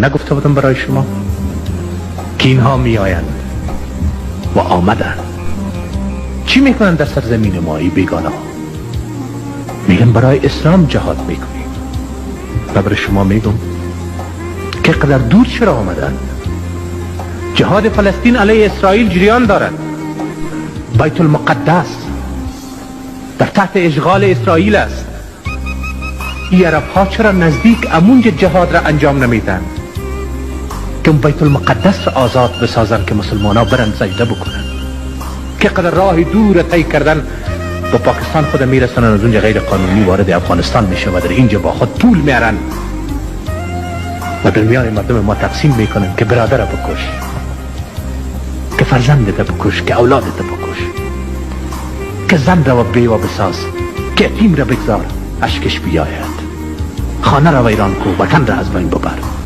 نگفته بودم برای شما که اینها می آیند و آمدن چی میکنن در سرزمین ما ای بیگانه ها؟ میگن برای اسلام جهاد میکنیم و برای شما میگم که قدر دور چرا آمدن. جهاد فلسطین علیه اسرائیل جریان دارد. بیت المقدس در تحت اشغال اسرائیل است. این عرب ها چرا نزدیک امونج جهاد را انجام نمیدن که بیت المقدس را آزاد بسازن که مسلمان ها برن سجده بکنن؟ که قدر راه دور طی کردن با پاکستان خود میرسن از اونجا غیر قانونی وارد افغانستان میشه و در اینجا با خود پول میارن و در میان مردم ما تقسیم میکنن که برادر بکش، که فرزندت بکش، که اولادت بکش، که زن را و بیوه بساز، که یتیم را بگذار اشکش بیاید، خانه را ویران کو، وطن را از بین ببر.